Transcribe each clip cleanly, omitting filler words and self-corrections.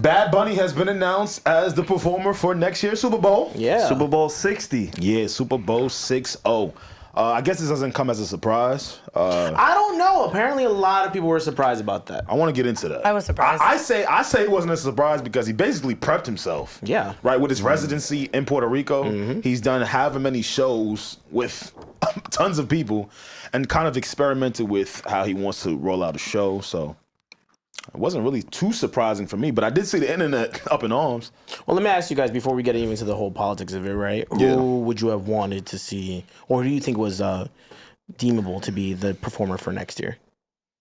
Bad Bunny has been announced as the performer for next year's Super Bowl. Yeah. Super Bowl 60. Yeah, Super Bowl 60. I guess this doesn't come as a surprise. I don't know. Apparently, a lot of people were surprised about that. I want to get into that. I was surprised. I say it wasn't a surprise because he basically prepped himself. Yeah. Right, with his residency in Puerto Rico, he's done however many shows with tons of people and kind of experimented with how he wants to roll out a show. So it wasn't really too surprising for me, but I did see the internet up in arms. Well, let me ask you guys before we get even into the whole politics of it, right? Yeah. Who would you have wanted to see, or who do you think was deemable to be the performer for next year?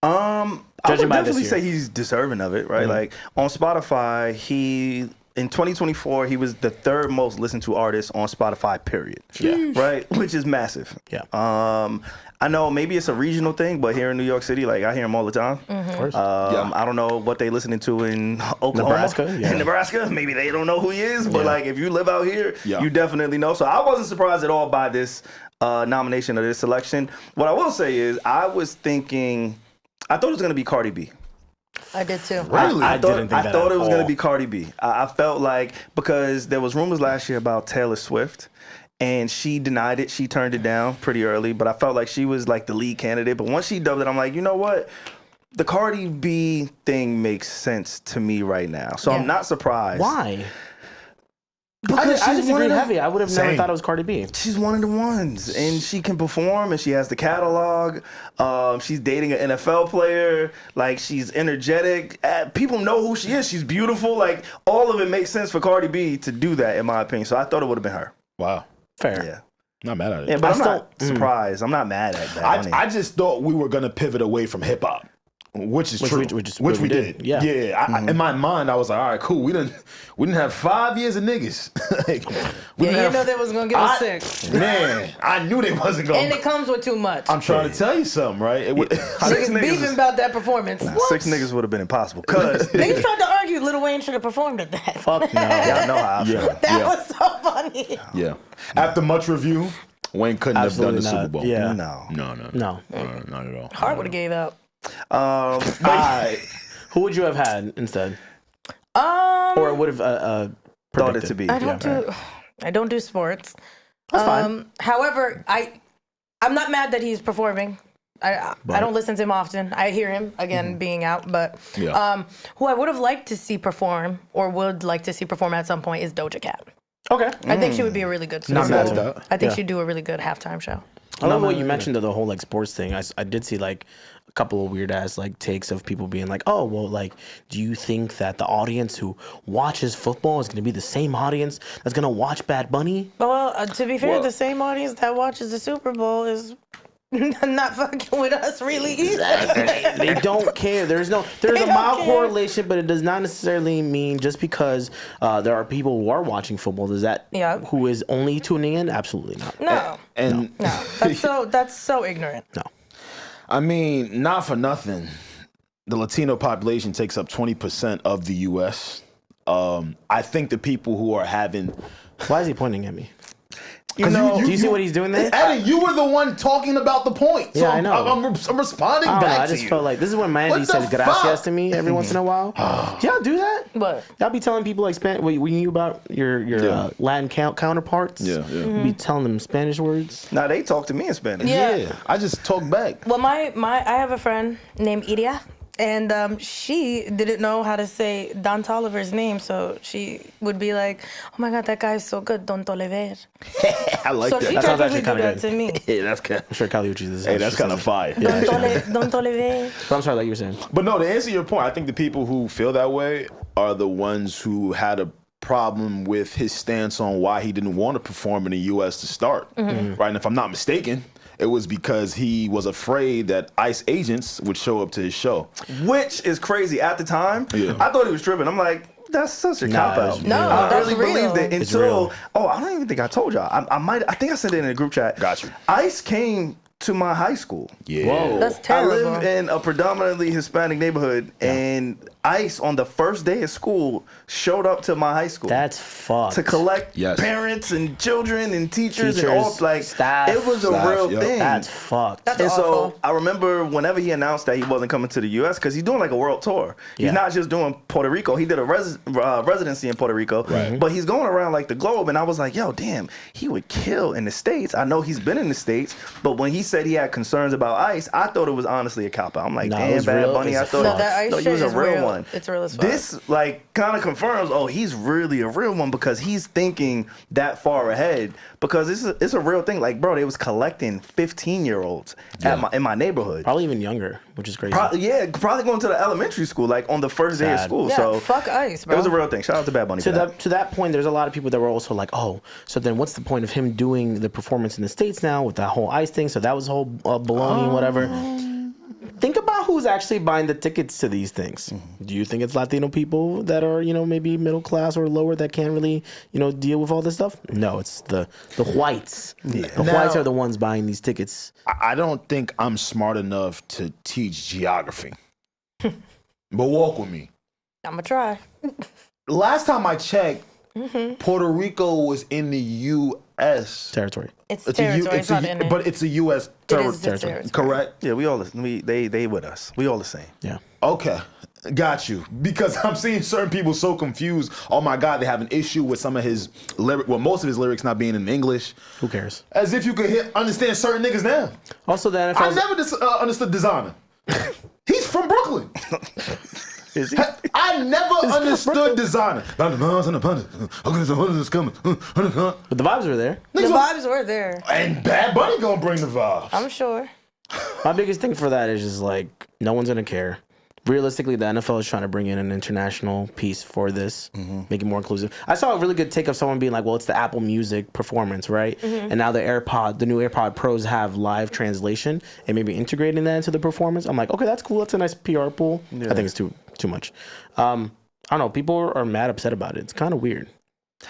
I Judging would by this definitely year. say he's deserving of it, right? Like on Spotify, in 2024, he was the third most listened to artist on Spotify, period. Yeah. Right? Which is massive. Yeah. I know maybe it's a regional thing, but here in New York City, like I hear him all the time. Of course. I don't know what they listening to in Oklahoma. Nebraska, yeah. In Nebraska, maybe they don't know who he is, but Yeah. like if you live out here, Yeah. you definitely know. So I wasn't surprised at all by this nomination or this selection. What I will say is I thought it was going to be Cardi B. I did too. Really? I thought didn't think that it at was going all. to be Cardi B. I felt like because there was rumors last year about Taylor Swift, and she denied it. She turned it down pretty early, but I felt like she was like the lead candidate. But once she dubbed it, I'm like, you know what? The Cardi B thing makes sense to me right now. So Yeah. I'm not surprised. Why? Because I she's one disagreed of the- heavy. I would have never Same. thought it was Cardi B. She's one of the ones, and she can perform, and she has the catalog. She's dating an NFL player. Like, she's energetic. People know who she is. She's beautiful. Like, all of it makes sense for Cardi B to do that, in my opinion. So I thought it would have been her. Wow. Fair. Yeah. Not mad at it. Yeah, but I'm still- not surprised. I'm not mad at that. I just thought we were going to pivot away from hip hop. Which is true. which we we did. did. Yeah. Yeah. In my mind, I was like, all right, cool. We didn't have 5 years of niggas. Like, we Yeah, didn't you have- know they was gonna give us 6. Man, I knew they wasn't going. And it comes with too much. I'm trying to tell you something, right? Six Niggas niggas beefing is- about that performance. What? 6 niggas would have been impossible. Because Niggas tried to argue Lil Wayne should have performed at that. Fuck no. y'all know how I feel. Yeah. That was so funny. Yeah. After much review, Wayne couldn't Absolutely have done the not. Super Bowl. Yeah. No. No. No. Not at all. Hart would have gave up. Who would you have had instead? Or would have Thought it to be. I don't do sports. That's fine. However, I'm not mad that he's performing. I don't listen to him often. I hear him again being out, but Yeah. who I would have liked to see perform or would like to see perform at some point is Doja Cat. Okay. I think she would be a really good. Not Super mad Bowl. at that. I think Yeah. she'd do a really good halftime show. I love what you mentioned of the whole like sports thing. I did see like a couple of weird ass like takes of people being like, oh well, like, do you think that the audience who watches football is going to be the same audience that's going to watch Bad Bunny? Well, to be fair, Well- the same audience that watches the Super Bowl is not fucking with us really either. They don't care. There's a don't mild care. correlation, but it does not necessarily mean just because there are people who are watching football, does that who is only tuning in? Absolutely not. No, And no, that's so ignorant. No. I mean, not for nothing. The Latino population takes up 20% of the U.S. I think the people who are having, Why is he pointing at me? you know, Do you see what he's doing there? Eddie, you were the one talking about the point. So Yeah, I know. I'm responding I don't know. back I to just you. felt like this is when Mandy What the says gracias fuck? to me every once in a while. Y'all do that? But Y'all be telling people like when you about your Latin counterparts. Yeah. You be telling them Spanish words. Now they talk to me in Spanish. Yeah. I just talk back. well, I have a friend named Iria, and she didn't know how to say Don Toliver's name, so she would be like, "Oh my God, that guy's so good, Don Toliver." I like So she that. sounds technically actually do kinda that good. to me. Hey, that's kind. I'm sure Caliucci is. Hey, that's kind of fire. Don Toliver. But I'm sorry, like you were saying. But no, to answer your point, I think the people who feel that way are the ones who had a problem with his stance on why he didn't want to perform in the U.S. to start. Right, and if I'm not mistaken, it was because he was afraid that ICE agents would show up to his show. Which is crazy. At the time, Yeah. I thought he was tripping. I'm like, that's such a cop out. No, I that's really real. believed it It's until. real. Oh, I don't even think I told y'all. I think I said it in a group chat. Got you. ICE came to my high school. Yeah. Whoa. That's I terrible. live in a predominantly Hispanic neighborhood, and ICE on the first day of school showed up to my high school. That's fucked. To collect Yes. parents and children and teachers and all, like, staff. it was a real yep. thing. That's fucked. That's And awful. so I remember whenever he announced that he wasn't coming to the U.S. because he's doing like a world tour. He's Yeah. not just doing Puerto Rico. He did a residency in Puerto Rico, but he's going around like the globe. And I was like, yo, damn, he would kill in the States. I know he's been in the States, but when he said he had concerns about ICE, I thought it was honestly a cop out. I'm like, No, it damn, was Bad real Bunny. I as thought fuck. No, that ICE no, he shit was a is real real. one. It's real as fuck. This like kind of confirms, oh, he's really a real one because he's thinking that far ahead. Because it's a real thing. Like, bro, they was collecting 15-year-olds in my neighborhood. Probably even younger, which is crazy. Probably going to the elementary school, like on the first day of Sad. school. Yeah, So fuck ICE, bro. it was a real thing. Shout out to Bad Bunny. To that point, there's a lot of people that were also like, oh, so then what's the point of him doing the performance in the States now with that whole ICE thing? So that was whole baloney and whatever. Think about who's actually buying the tickets to these things. Do you think it's Latino people that are, maybe middle class or lower that can't really, deal with all this stuff? No, it's the whites. Yeah. The whites are the ones buying these tickets. I don't think I'm smart enough to teach geography. But walk with me. I'm gonna try. Last time I checked, Puerto Rico was in the U.S. Territory. It's territory. It's not in it. But it's a U.S. It is territory. territory. Correct? Yeah, we all they with us. We all the same. Yeah. Okay. Got you. Because I'm seeing certain people so confused. Oh my God, they have an issue with some of his most of his lyrics not being in English. Who cares? As if you could understand certain niggas now. Also, the I NFL. never understood Designer. He's from Brooklyn. Is he? I never understood Designer. But the vibes were there. The vibes were there. And Bad Bunny gonna bring the vibes. I'm sure. My biggest thing for that is just like, no one's gonna care. Realistically, the NFL is trying to bring in an international piece for this, make it more inclusive. I saw a really good take of someone being like, well, it's the Apple Music performance, right? And now the new AirPod Pros have live translation and maybe integrating that into the performance. I'm like, okay, that's cool. That's a nice PR pool. I think it's too much. I don't know. People are mad upset about it. It's kind of weird.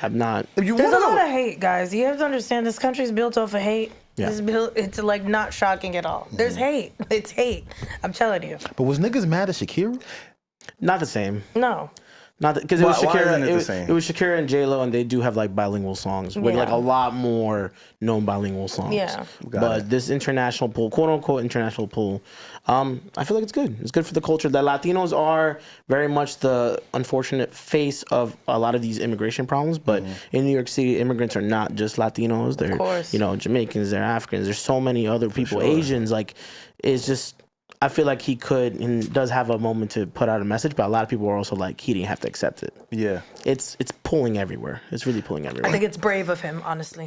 There's a lot of hate, guys. You have to understand this country's built off of hate. Yeah. It's like not shocking at all. There's hate. It's hate. I'm telling you. But was niggas mad at Shakira? Not the same. No. Not because it was Why Shakira. isn't it the same? It was Shakira and J-Lo, and they do have like bilingual songs with like a lot more known bilingual songs. Yeah. But this international pool, quote unquote international pool, I feel like it's good. It's good for the culture. The Latinos are very much the unfortunate face of a lot of these immigration problems. But in New York City, immigrants are not just Latinos. They're Jamaicans. They're Africans. There's so many other people, Asians. Like, it's just. I feel like he could and does have a moment to put out a message, but a lot of people are also like, he didn't have to accept it. Yeah. It's pulling everywhere. It's really pulling everywhere. I think it's brave of him, honestly.